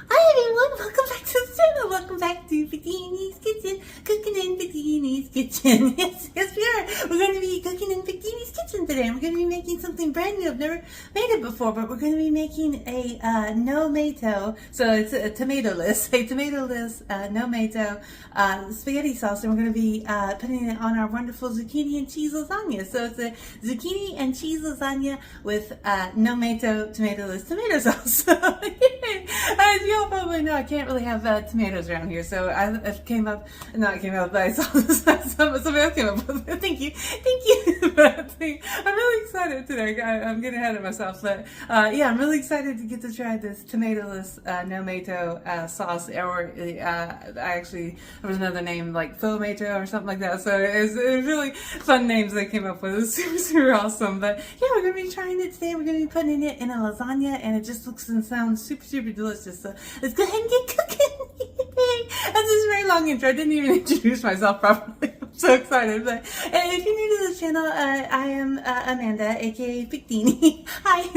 Hi everyone, welcome back to the channel. Welcome back to Victini's Kitchen, cooking in Victini's Kitchen. Yes, we are. We're going to be cooking in Victini's Kitchen today. We're going to be making something brand new. I've never made it before, but we're going to be making a Nomato. So it's a tomato-less, Nomato spaghetti sauce, and we're going to be putting it on our wonderful zucchini and cheese lasagna. So it's a zucchini and cheese lasagna with Nomato tomato-less tomato sauce. As you all probably know, I can't really have tomatoes around here, so I came up, but I saw this, somebody else came up with it. Thank you. But I'm really excited today. I'm getting ahead of myself, but yeah, I'm really excited to get to try this tomato-less Nomato sauce, or actually, there was another name like Fomato or something like that, so it was really fun names they came up with. It was super awesome, but yeah, we're going to be trying it today. We're going to be putting it in a lasagna, and it just looks and sounds super delicious, so let's go ahead and get cooking. That's just a very long intro. I didn't even introduce myself properly. I'm so excited. But if you're new to this channel, I am Amanda, aka Victini. Hi.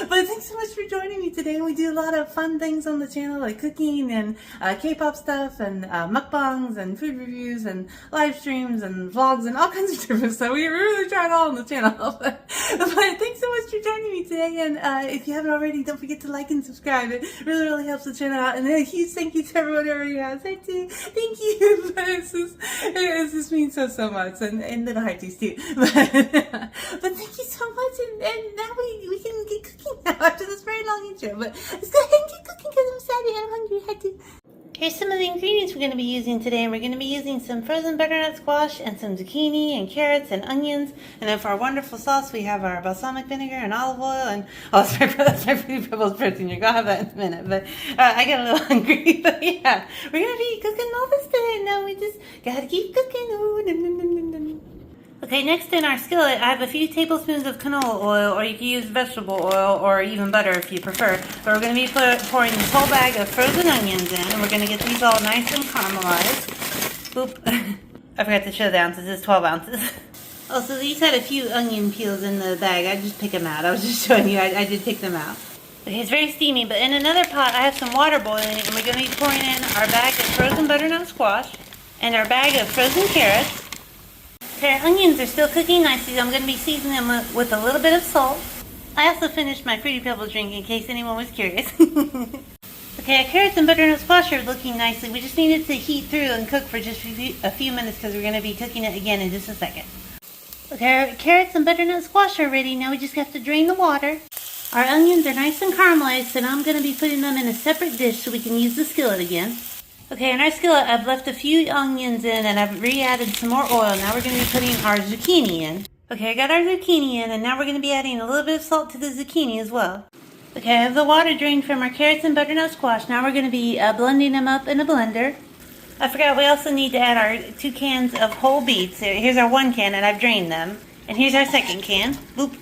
But thanks so much for joining me today. We do a lot of fun things on the channel, like cooking and K-pop stuff and mukbangs and food reviews and live streams and vlogs and all kinds of different stuff. We really try it all on the channel. But thanks so much for joining me today. And if you haven't already, don't forget to like and subscribe. It really helps the channel out. And a huge thank you to everyone who already has. Thank you. It just means so much. And little hearties too. But thank you so much. And now we can get cooking now after this very long intro. But let's go ahead and get cooking because I'm excited. I'm hungry. I had to. Here's some of the ingredients we're going to be using today. We're going to be using some frozen butternut squash and some zucchini and carrots and onions. And then for our wonderful sauce, we have our balsamic vinegar and olive oil. And that's my pretty pebbles protein. You're going to have that in a minute. But I got a little hungry. But yeah, we're going to be cooking all this today. Now we just got to keep cooking. Ooh, dum, dum, dum, dum, dum. Okay, next in our skillet, I have a few tablespoons of canola oil, or you can use vegetable oil, or even butter if you prefer. But we're going to be pouring this whole bag of frozen onions in, and we're going to get these all nice and caramelized. Oop, I forgot to show the ounces. It's 12 ounces. Oh, so these had a few onion peels in the bag. I just pick them out. I was just showing you. I did pick them out. Okay, it's very steamy, but in another pot, I have some water boiling, and we're going to be pouring in our bag of frozen butternut squash and our bag of frozen carrots. Okay, our onions are still cooking nicely, so I'm going to be seasoning them with a little bit of salt. I also finished my Fruity Pebbles drink in case anyone was curious. Okay, our carrots and butternut squash are looking nicely. We just need it to heat through and cook for just a few minutes because we're going to be cooking it again in just a second. Okay, our carrots and butternut squash are ready. Now we just have to drain the water. Our onions are nice and caramelized, so now I'm going to be putting them in a separate dish so we can use the skillet again. Okay, in our skillet, I've left a few onions in, and I've re-added some more oil. Now we're going to be putting our zucchini in. Okay, I got our zucchini in, and now we're going to be adding a little bit of salt to the zucchini as well. Okay, I have the water drained from our carrots and butternut squash. Now we're going to be blending them up in a blender. I forgot, we also need to add our 2 cans of whole beets. Here's our 1 can, and I've drained them. And here's our 2nd can. Boop.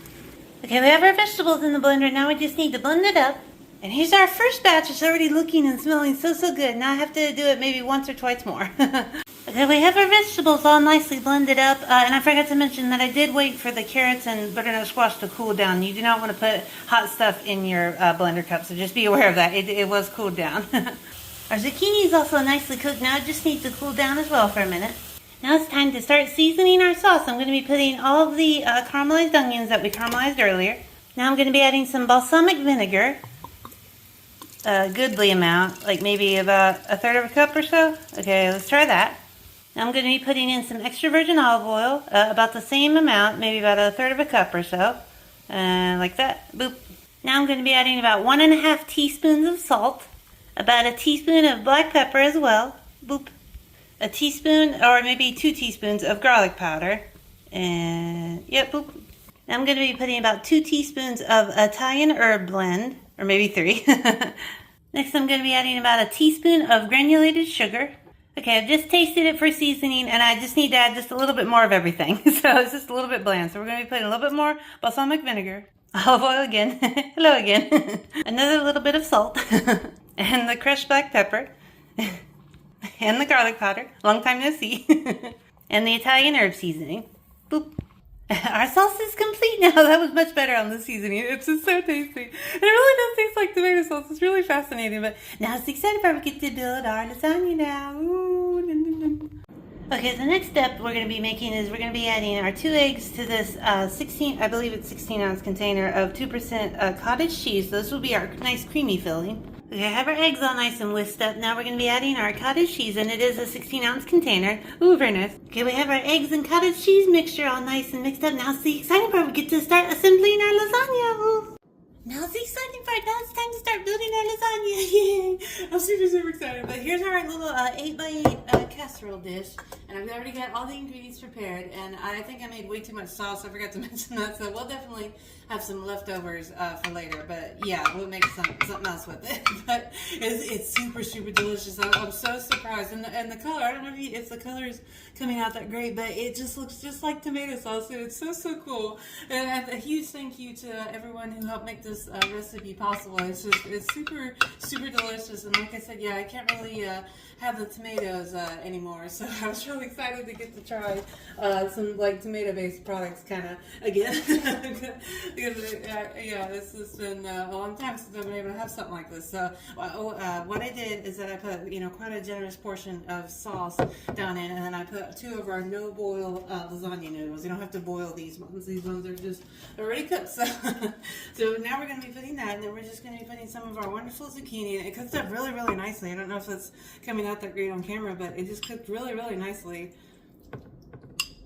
Okay, we have our vegetables in the blender. Now we just need to blend it up. And here's our first batch. It's already looking and smelling so good. Now I have to do it maybe once or twice more. Okay, we have our vegetables all nicely blended up. And I forgot to mention that I did wait for the carrots and butternut squash to cool down. You do not want to put hot stuff in your blender cup, so just be aware of that. It was cooled down. Our zucchini is also nicely cooked. Now it just needs to cool down as well for a minute. Now it's time to start seasoning our sauce. I'm going to be putting all of the caramelized onions that we caramelized earlier. Now I'm going to be adding some balsamic vinegar. A goodly amount, like maybe about 1/3 of a cup or so. Okay, let's try that. Now I'm going to be putting in some extra virgin olive oil, about the same amount, maybe about 1/3 of a cup or so. Like that. Boop. Now I'm going to be adding about 1½ teaspoons of salt, about a teaspoon of black pepper as well. Boop. A teaspoon, or maybe 2 teaspoons of garlic powder. And, yep, boop. Now I'm going to be putting about 2 teaspoons of Italian herb blend. Or maybe 3. Next, I'm going to be adding about a teaspoon of granulated sugar. Okay, I've just tasted it for seasoning, and I just need to add just a little bit more of everything. So it's just a little bit bland. So we're going to be putting a little bit more balsamic vinegar, olive oil again, hello again, another little bit of salt, and the crushed black pepper, and the garlic powder, long time no see, and the Italian herb seasoning. Boop. Our sauce is complete now. That was much better on the seasoning. It's just so tasty. It really does taste like tomato sauce. It's really fascinating. But now it's the exciting part. We get to build our lasagna now. Ooh, dun, dun, dun. Okay, the next step we're going to be making is we're going to be adding our 2 eggs to this 16, I believe it's 16-ounce container of 2% cottage cheese. This will be our nice creamy filling. Okay, I have our eggs all nice and whisked up. Now we're going to be adding our cottage cheese, and it is a 16-ounce container. Ooh, very nice. Okay, we have our eggs and cottage cheese mixture all nice and mixed up. Now it's the exciting part. We get to start assembling our lasagna. Ooh. Now it's the exciting part. Now it's time to start building our lasagna. Yay! I'm super excited. But here's our little 8x8 casserole dish. And I've already got all the ingredients prepared. And I think I made way too much sauce. I forgot to mention that. So we'll definitely have some leftovers for later. But yeah, we'll make something else with it. But it's super delicious. I'm so surprised. And the color, I don't know if the color is coming out that great, but it just looks just like tomato sauce. So it's so cool. And a huge thank you to everyone who helped make this recipe possible. It's super delicious. And like I said, yeah, I can't really have the tomatoes anymore. So I was really excited to get to try some like tomato-based products kind of again. Because yeah, this has been a long time since I've been able to have something like this. So what I did is that I put quite a generous portion of sauce down in, and then I put 2 of our no-boil lasagna noodles. You don't have to boil these ones. These ones are just already cooked. So now we're going to be putting that, and then we're just going to be putting some of our wonderful zucchini. It cooked up really nicely. I don't know if it's coming out that great on camera, but it just cooked really nicely.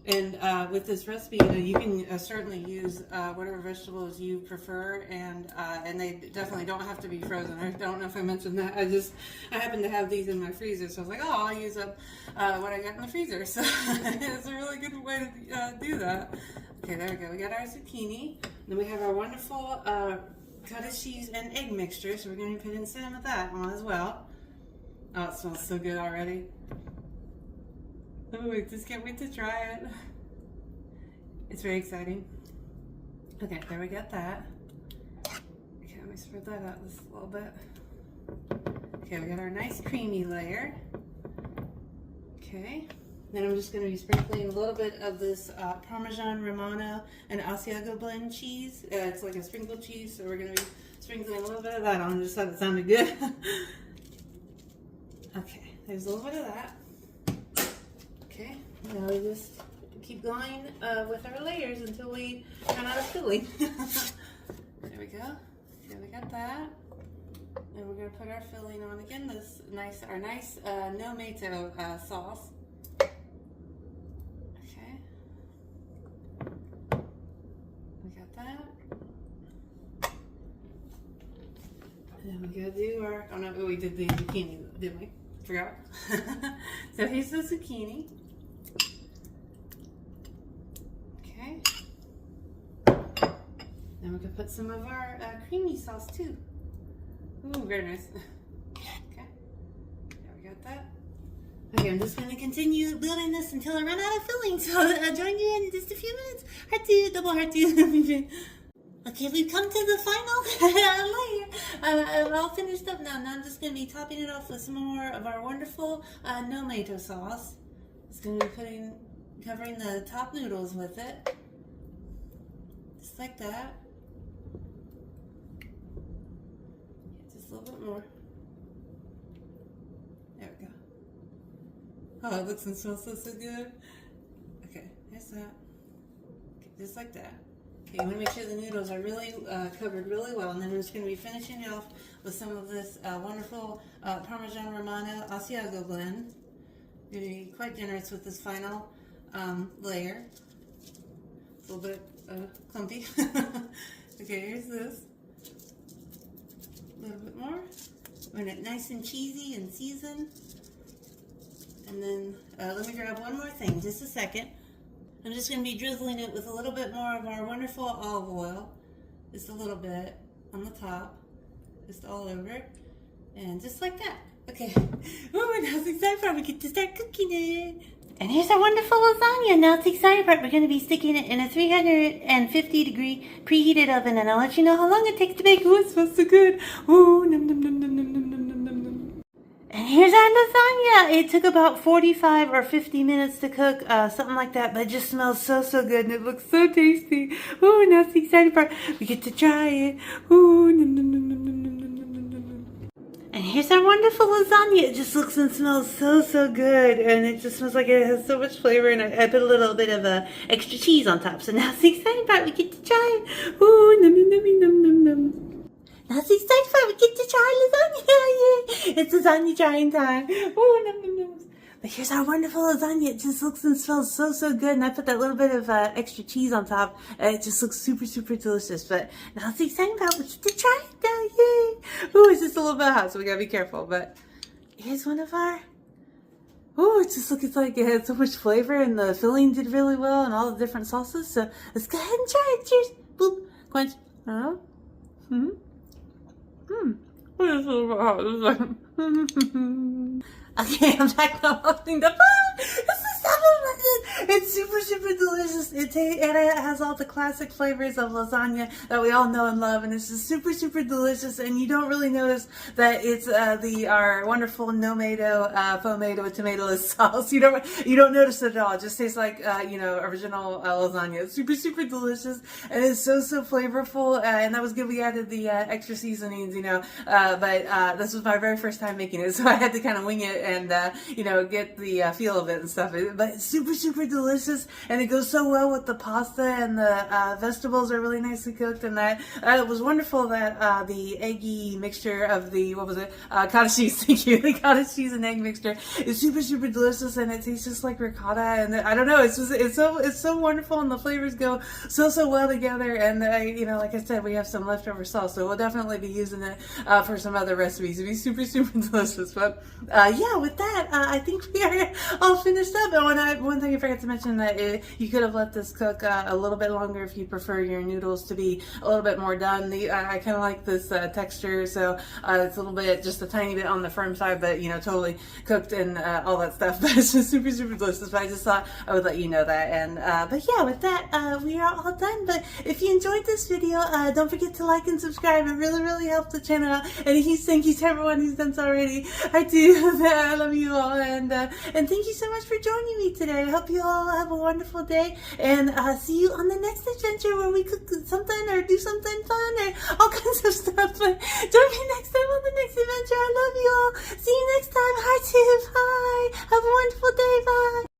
And with this recipe, you can certainly use whatever vegetables you prefer, and they definitely don't have to be frozen. I don't know if I mentioned that. I happen to have these in my freezer, so I was like, oh, I'll use up what I got in the freezer. So it's a really good way to do that. Okay, there we go. We got our zucchini. Then we have our wonderful cottage cheese and egg mixture, so we're going to put in some of that on as well. Oh, it smells so good already. Oh, I just can't wait to try it. It's very exciting. Okay, there we got that. Okay, let me spread that out just a little bit. Okay, we got our nice creamy layer. Okay, then I'm just going to be sprinkling a little bit of this Parmesan Romano and Asiago blend cheese. It's like a sprinkled cheese, so we're going to be sprinkling a little bit of that on. Just thought it sounded good. Okay, there's a little bit of that. Okay, now we just keep going with our layers until we run out of filling. There we go. Okay, we got that. And we're going to put our filling on again. Our nice Nomato sauce. Okay. We got that. And then we gotta do our. Oh no, we did the zucchini, didn't we? Forgot. So here's the zucchini. Okay. Then we can put some of our creamy sauce too. Ooh, very nice. Okay. There we got that. Okay, I'm just going to continue building this until I run out of filling. So I'll join you in just a few minutes. Heart two, double heart two. Okay, we've come to the final layer. I'm all finished up now. Now I'm just going to be topping it off with some more of our wonderful Nomato sauce. Just going to be covering the top noodles with it. Just like that. Just a little bit more. There we go. Oh, it looks and smells so good. Okay, there's that. Okay, just like that. Okay, you want to make sure the noodles are really covered really well, and then I'm just going to be finishing it off with some of this wonderful Parmesan Romano Asiago blend. I'm going to be quite generous with this final layer. It's a little bit clumpy. Okay, here's this. A little bit more. Want it nice and cheesy and seasoned. And then let me grab one more thing, just a second. I'm just going to be drizzling it with a little bit more of our wonderful olive oil. Just a little bit on the top. Just all over. And just like that. Okay. Oh, now it's exciting part. We get to start cooking it. And here's our wonderful lasagna. Now it's the exciting part. We're going to be sticking it in a 350-degree preheated oven. And I'll let you know how long it takes to bake. Ooh, it smells so good. Ooh, num num num num num num num num num. And Here's our lasagna. It took about 45 or 50 minutes to cook, something like that, but it just smells so, so good, and it looks so tasty. Ooh, now it's the exciting part. We get to try it. Ooh, nom, nom, nom, nom, nom, nom, nom, nom, nom, nom. And here's our wonderful lasagna. It just looks and smells so, so good, and it just smells like it has so much flavor, and I put a little bit of extra cheese on top, so now it's the exciting part. We get to try it. Ooh, nom, nom, nom, nom, nom, nom. That's the exciting part. We get to try lasagna. Yay! It's lasagna trying time. Ooh, nom, nom, nom. But here's our wonderful lasagna. It just looks and smells so, so good. And I put that little bit of extra cheese on top. It just looks super, super delicious. But now it's the exciting part. We get to try it now. Yay! Ooh, it's just a little bit hot, so we gotta be careful. But here's one of our... Ooh, it just looks like it had so much flavor, and the filling did really well, and all the different sauces. So let's go ahead and try it. Cheers. Boop. Quench. Oh. Hmm. It's a little bit hot. Okay, I'm back now opening the box. This is so good. It's super, super delicious. It has all the classic flavors of lasagna that we all know and love, and it's just super, super delicious. And you don't really notice that it's our wonderful Nomato tomato with tomato-less sauce. You don't notice it at all. It just tastes like original lasagna. It's super, super delicious, and it's so, so flavorful. And that was good. We added the extra seasonings, but this was my very first time making it, so I had to kind of wing it and get the feel of it and stuff. But it's super, super delicious, and it goes so well with the pasta, and the vegetables are really nicely cooked, and that it was wonderful that the eggy mixture of the cottage cheese. Thank you. The cottage cheese and egg mixture is super, super delicious, and it tastes just like ricotta, and I don't know, it's so wonderful, and the flavors go so, so well together. And like I said, we have some leftover sauce, so we'll definitely be using it for some other recipes. It'll be super, super delicious. But yeah, with that, I think we are all finished up. And one thing I forgot to mention, that you could have let this cook a little bit longer if you prefer your noodles to be a little bit more done. I kind of like this texture, so it's a little bit, just a tiny bit on the firm side, but totally cooked and all that stuff. But it's just super, super delicious. But I just thought I would let you know that. And but yeah, with that, we are all done. But if you enjoyed this video, don't forget to like and subscribe. It really, really helps the channel out. And a huge thank you to everyone who's done so already. I do. I love you all, and thank you so much for joining me today. I hope you all have a wonderful day, and see you on the next adventure where we cook something or do something fun or all kinds of stuff. But join me next time on the next adventure. I love you all. See you next time. Hi, too. Bye. Have a wonderful day. Bye.